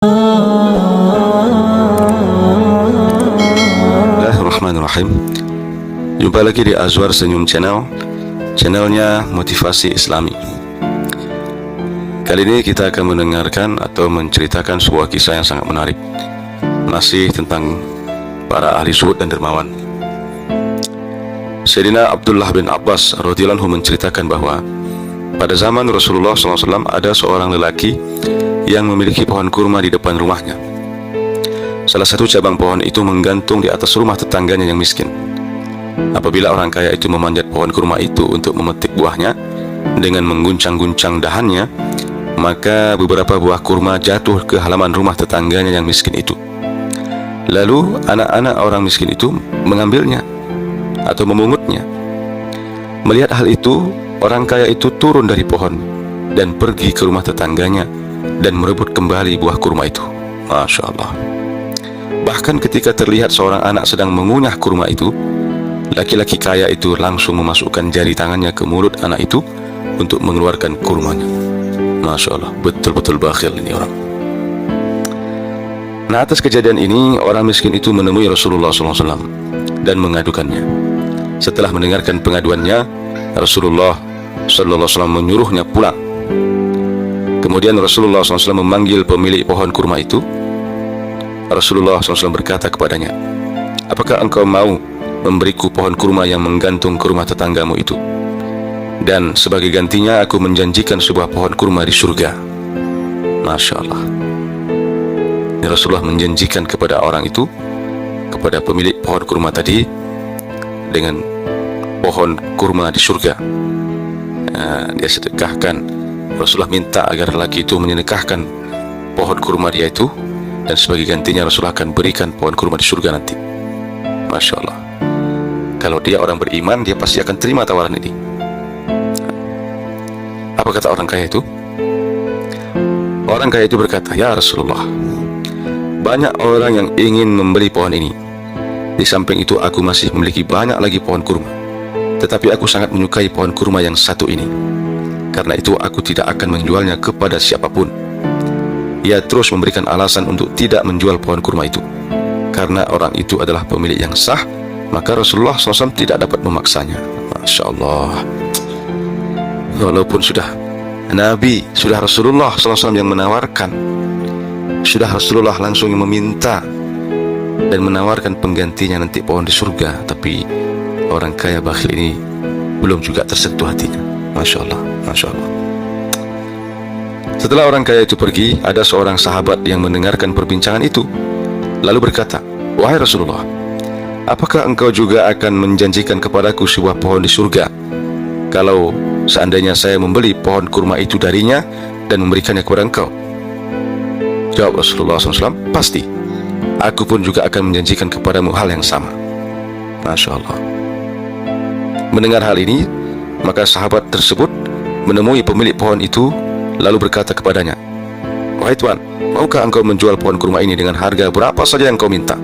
Bismillahirrahmanirrahim. Jumpa lagi di Azwar Senyum Channel, channelnya motivasi Islami. Kali ini kita akan mendengarkan atau menceritakan sebuah kisah yang sangat menarik, masih tentang para ahli zuhud dan dermawan. Sayyidina Abdullah bin Abbas radhiyallahu anhu menceritakan bahwa pada zaman Rasulullah SAW ada seorang lelaki yang memiliki pohon kurma di depan rumahnya. Salah satu cabang pohon itu menggantung di atas rumah tetangganya yang miskin. Apabila orang kaya itu memanjat pohon kurma itu untuk memetik buahnya dengan mengguncang-guncang dahannya, maka beberapa buah kurma jatuh ke halaman rumah tetangganya yang miskin itu. Lalu anak-anak orang miskin itu mengambilnya atau memungutnya. Melihat hal itu, orang kaya itu turun dari pohon dan pergi ke rumah tetangganya dan merebut kembali buah kurma itu. Masya Allah. Bahkan ketika terlihat seorang anak sedang mengunyah kurma itu, laki-laki kaya itu langsung memasukkan jari tangannya ke mulut anak itu untuk mengeluarkan kurmanya. Masya Allah, betul-betul bakhil ini orang. Nah, atas kejadian ini, orang miskin itu menemui Rasulullah SAW dan mengadukannya. Setelah mendengarkan pengaduannya, Rasulullah SAW menyuruhnya pulang. Kemudian Rasulullah SAW memanggil pemilik pohon kurma itu. Rasulullah SAW berkata kepadanya, "Apakah engkau mau memberiku pohon kurma yang menggantung ke rumah tetanggamu itu? Dan sebagai gantinya aku menjanjikan sebuah pohon kurma di surga." Masya Allah. Rasulullah menjanjikan kepada orang itu, kepada pemilik pohon kurma tadi, dengan pohon kurma di surga. Dia sedekahkan. Rasulullah minta agar lelaki itu menyedekahkan pohon kurma dia itu, dan sebagai gantinya Rasulullah akan berikan pohon kurma di surga nanti. Masya Allah. Kalau dia orang beriman, dia pasti akan terima tawaran ini. Apa kata orang kaya itu? Orang kaya itu berkata, "Ya Rasulullah, banyak orang yang ingin membeli pohon ini. Di samping itu aku masih memiliki banyak lagi pohon kurma. Tetapi aku sangat menyukai pohon kurma yang satu ini. Karena itu aku tidak akan menjualnya kepada siapapun." Ia terus memberikan alasan untuk tidak menjual pohon kurma itu. Karena orang itu adalah pemilik yang sah, maka Rasulullah SAW tidak dapat memaksanya. Masya Allah. Walaupun sudah Nabi, sudah Rasulullah SAW yang menawarkan, sudah Rasulullah langsung yang meminta dan menawarkan penggantinya nanti pohon di surga, tapi orang kaya bakhil ini belum juga tersentuh hatinya. Masya Allah, Masya Allah. Setelah orang kaya itu pergi, ada seorang sahabat yang mendengarkan perbincangan itu, lalu berkata, "Wahai Rasulullah, apakah engkau juga akan menjanjikan kepadaku sebuah pohon di surga kalau seandainya saya membeli pohon kurma itu darinya dan memberikannya kepada engkau?" Jawab Rasulullah SAW, "Pasti, aku pun juga akan menjanjikan kepadamu hal yang sama." Masya Allah. Mendengar hal ini, maka sahabat tersebut menemui pemilik pohon itu, lalu berkata kepadanya, "Wahai tuan, maukah engkau menjual pohon kurma ini dengan harga berapa saja yang kau minta?"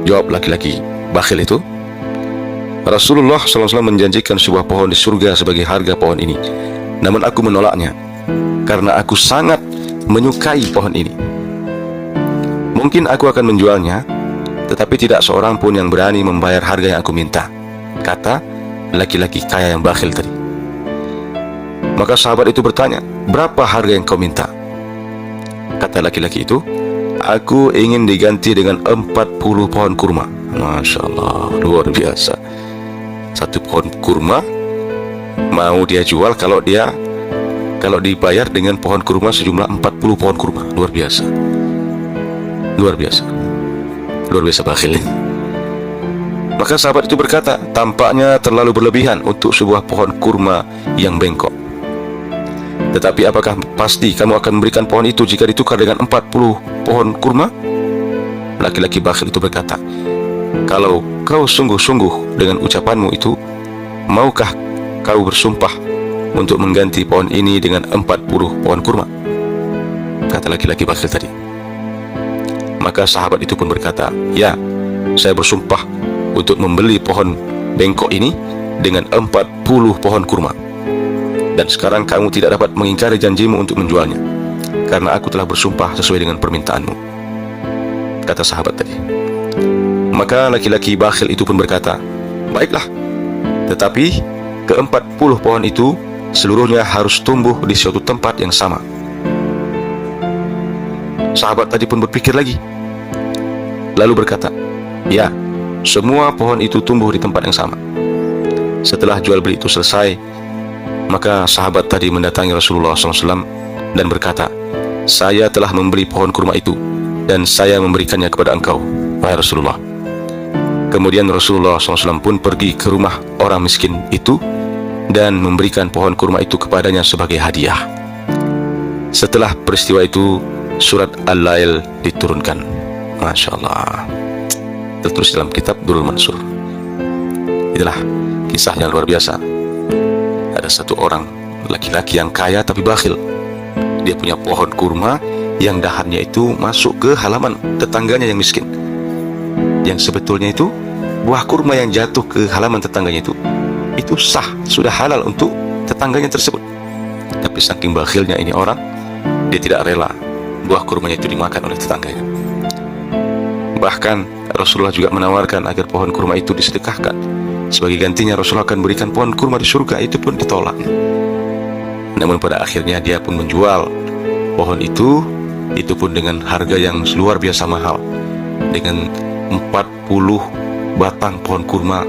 Jawab laki-laki bakhil itu, "Rasulullah SAW menjanjikan sebuah pohon di surga sebagai harga pohon ini. Namun aku menolaknya, karena aku sangat menyukai pohon ini. Mungkin aku akan menjualnya, tetapi tidak seorang pun yang berani membayar harga yang aku minta," kata laki-laki kaya yang bakhil tadi. Maka sahabat itu bertanya, "Berapa harga yang kau minta?" Kata laki-laki itu, "Aku ingin diganti dengan 40 pohon kurma." Masya Allah, luar biasa. Satu pohon kurma mau dia jual kalau dibayar dengan pohon kurma sejumlah 40 pohon kurma. Luar biasa. Luar biasa. Luar biasa bakhil. Maka sahabat itu berkata, "Tampaknya terlalu berlebihan untuk sebuah pohon kurma yang bengkok. Tetapi apakah pasti kamu akan memberikan pohon itu jika ditukar dengan 40 pohon kurma?" Laki-laki bakhil itu berkata, "Kalau kau sungguh-sungguh dengan ucapanmu itu, maukah kau bersumpah untuk mengganti pohon ini dengan 40 pohon kurma?" Kata laki-laki bakhil tadi. Maka sahabat itu pun berkata, "Ya, saya bersumpah untuk membeli pohon bengkok ini dengan 40 pohon kurma. Dan sekarang kamu tidak dapat mengingkari janjimu untuk menjualnya." karena aku telah bersumpah sesuai dengan permintaanmu, kata sahabat tadi. Maka laki-laki bakhil itu pun berkata, baiklah, tetapi ke-40 pohon itu seluruhnya harus tumbuh di suatu tempat yang sama. Sahabat tadi pun berpikir lagi, lalu berkata, ya, semua pohon itu tumbuh di tempat yang sama. Setelah jual beli itu selesai, maka sahabat tadi mendatangi Rasulullah SAW dan berkata, saya telah membeli pohon kurma itu dan saya memberikannya kepada engkau, wahai Rasulullah. Kemudian Rasulullah SAW pun pergi ke rumah orang miskin itu dan memberikan pohon kurma itu kepadanya sebagai hadiah. Setelah peristiwa itu, surat Al-Lail diturunkan. Masya Allah. Tertulis dalam kitab Durrul Mansur. Itulah kisah yang luar biasa. Ada satu orang laki-laki yang kaya tapi bakhil. Dia punya pohon kurma yang dahannya itu masuk ke halaman tetangganya yang miskin. Yang sebetulnya itu buah kurma yang jatuh ke halaman tetangganya itu sah, sudah halal untuk tetangganya tersebut. Tapi saking bakhilnya ini orang, dia tidak rela buah kurmanya itu dimakan oleh tetangganya. Bahkan Rasulullah juga menawarkan agar pohon kurma itu disedekahkan. Sebagai gantinya Rasulullah akan berikan pohon kurma di surga. Itu pun ditolak. Namun pada akhirnya dia pun menjual pohon itu pun dengan harga yang luar biasa mahal, dengan 40 batang pohon kurma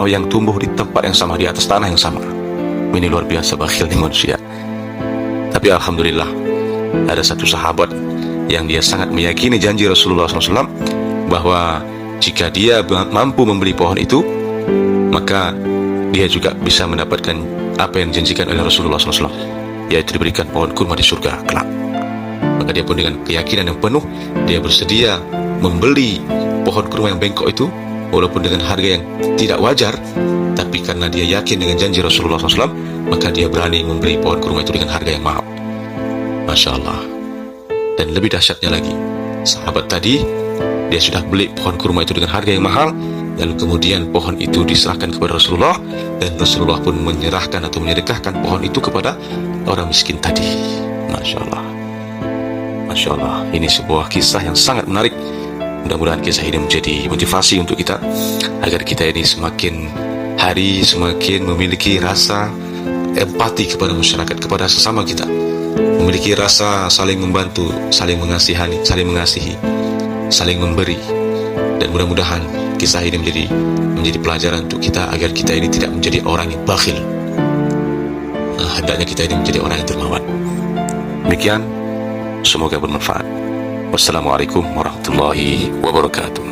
yang tumbuh di tempat yang sama, di atas tanah yang sama. Ini luar biasa bakhilnya manusia. Tapi alhamdulillah, ada satu sahabat yang dia sangat meyakini janji Rasulullah SAW bahwa jika dia mampu membeli pohon itu, maka dia juga bisa mendapatkan apa yang dijanjikan oleh Rasulullah SAW, yaitu diberikan pohon kurma di surga kelak. Maka dia pun dengan keyakinan yang penuh, dia bersedia membeli pohon kurma yang bengkok itu, walaupun dengan harga yang tidak wajar, tapi karena dia yakin dengan janji Rasulullah SAW, maka dia berani membeli pohon kurma itu dengan harga yang mahal. Masya Allah. Dan lebih dahsyatnya lagi, sahabat tadi, dia sudah beli pohon kurma itu dengan harga yang mahal, lalu kemudian pohon itu diserahkan kepada Rasulullah, dan Rasulullah pun menyerahkan atau menyedekahkan pohon itu kepada orang miskin tadi. Masya Allah. Masya Allah. Ini sebuah kisah yang sangat menarik. Mudah-mudahan kisah ini menjadi motivasi untuk kita, agar kita ini semakin hari semakin memiliki rasa empati kepada masyarakat, kepada sesama kita, memiliki rasa saling membantu, saling mengasihani, saling mengasihi, saling memberi. Dan mudah-mudahan kisah ini menjadi pelajaran untuk kita, agar kita ini tidak menjadi orang yang bakhil. Hendaknya kita ini menjadi orang yang dermawan. Demikian, semoga bermanfaat. Wassalamualaikum warahmatullahi wabarakatuh.